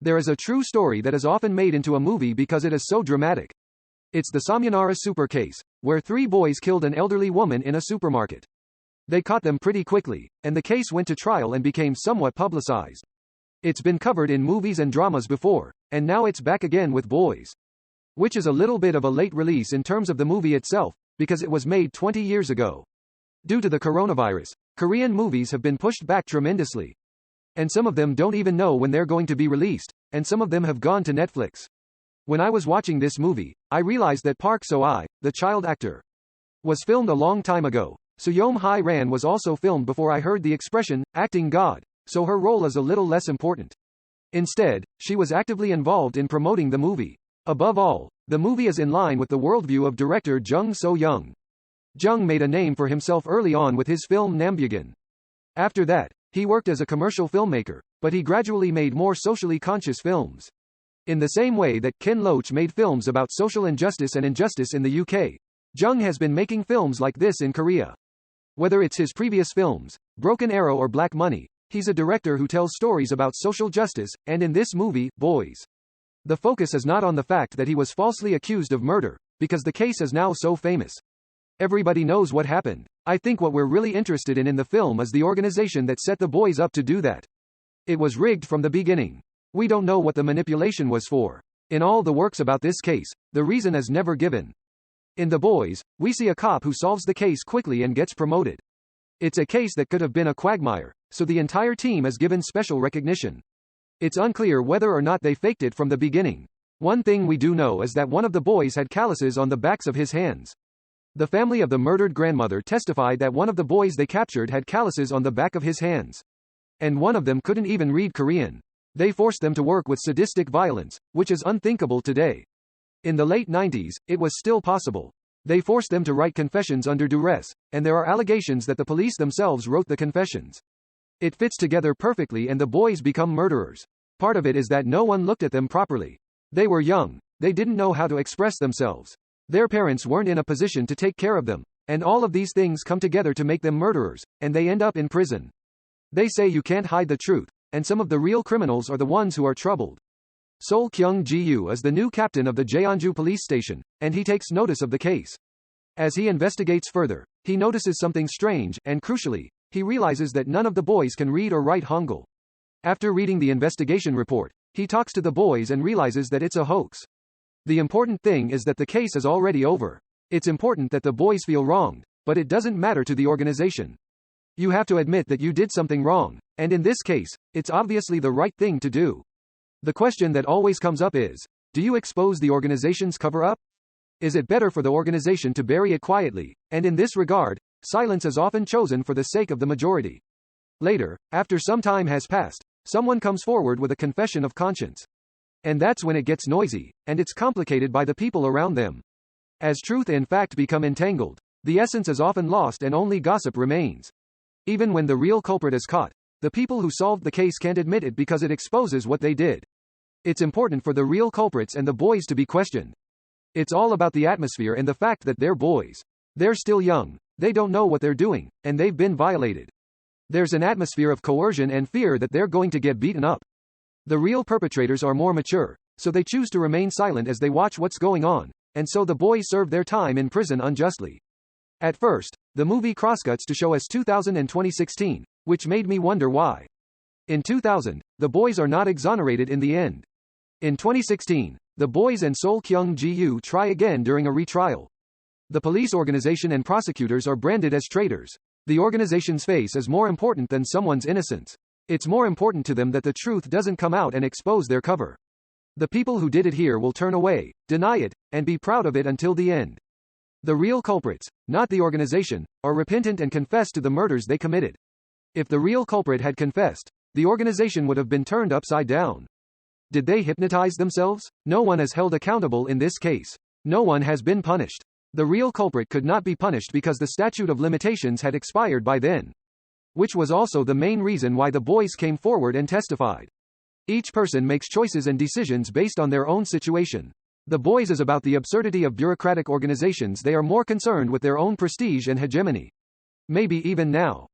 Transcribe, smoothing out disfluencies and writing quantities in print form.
There is a true story that is often made into a movie because it is so dramatic. It's the Samyanara super case, where 3 boys killed an elderly woman in a supermarket. They caught them pretty quickly, and the case went to trial and became somewhat publicized. It's been covered in movies and dramas before, and now it's back again with Boys. Which is a little bit of a late release in terms of the movie itself, because it was made 20 years ago. Due to the coronavirus, Korean movies have been pushed back tremendously. And some of them don't even know when they're going to be released, and some of them have gone to Netflix. When I was watching this movie, I realized that Park So-I, the child actor, was filmed a long time ago. Seom Hye-ran was also filmed before I heard the expression, acting God, so her role is a little less important. Instead, she was actively involved in promoting the movie. Above all, the movie is in line with the worldview of director Jung So-young. Jung made a name for himself early on with his film Nambyugun. After that, he worked as a commercial filmmaker, but he gradually made more socially conscious films. In the same way that Ken Loach made films about social injustice and injustice in the UK, Jung has been making films like this in Korea. Whether it's his previous films, Broken Arrow or Black Money, he's a director who tells stories about social justice, and in this movie, Boys, the focus is not on the fact that he was falsely accused of murder, because the case is now so famous. Everybody knows what happened. I think what we're really interested in the film is the organization that set the boys up to do that. It was rigged from the beginning. We don't know what the manipulation was for. In all the works about this case, the reason is never given. In The Boys, we see a cop who solves the case quickly and gets promoted. It's a case that could have been a quagmire, so the entire team is given special recognition. It's unclear whether or not they faked it from the beginning. One thing we do know is that one of the boys had calluses on the backs of his hands. The family of the murdered grandmother testified that one of the boys they captured had calluses on the back of his hands. And one of them couldn't even read Korean. They forced them to work with sadistic violence, which is unthinkable today. In the late 90s, it was still possible. They forced them to write confessions under duress, and there are allegations that the police themselves wrote the confessions. It fits together perfectly and the boys become murderers. Part of it is that no one looked at them properly. They were young, they didn't know how to express themselves. Their parents weren't in a position to take care of them, and all of these things come together to make them murderers, and they end up in prison. They say you can't hide the truth, and some of the real criminals are the ones who are troubled. Seol Kyung-Ji is the new captain of the Jeonju police station, and he takes notice of the case. As he investigates further, he notices something strange, and crucially, he realizes that none of the boys can read or write Hangul. After reading the investigation report, he talks to the boys and realizes that it's a hoax. The important thing is that the case is already over. It's important that the boys feel wronged, but it doesn't matter to the organization. You have to admit that you did something wrong, and in this case, it's obviously the right thing to do. The question that always comes up is, do you expose the organization's cover-up? Is it better for the organization to bury it quietly? And in this regard, silence is often chosen for the sake of the majority. Later, after some time has passed, someone comes forward with a confession of conscience. And that's when it gets noisy, and it's complicated by the people around them. As truth and fact become entangled, the essence is often lost and only gossip remains. Even when the real culprit is caught, the people who solved the case can't admit it because it exposes what they did. It's important for the real culprits and the boys to be questioned. It's all about the atmosphere and the fact that they're boys. They're still young, they don't know what they're doing, and they've been violated. There's an atmosphere of coercion and fear that they're going to get beaten up. The real perpetrators are more mature, so they choose to remain silent as they watch what's going on, and so the boys serve their time in prison unjustly. At first, the movie crosscuts to show us 2000 and 2016, which made me wonder why. In 2000, the boys are not exonerated in the end. In 2016, the boys and Seol Kyung-Ji try again during a retrial. The police organization and prosecutors are branded as traitors. The organization's face is more important than someone's innocence. It's more important to them that the truth doesn't come out and expose their cover. The people who did it here will turn away, deny it, and be proud of it until the end. The real culprits, not the organization, are repentant and confess to the murders they committed. If the real culprit had confessed, the organization would have been turned upside down. Did they hypnotize themselves? No one is held accountable in this case. No one has been punished. The real culprit could not be punished because the statute of limitations had expired by then. Which was also the main reason why the boys came forward and testified. Each person makes choices and decisions based on their own situation. The boys is about the absurdity of bureaucratic organizations. They are more concerned with their own prestige and hegemony. Maybe even now.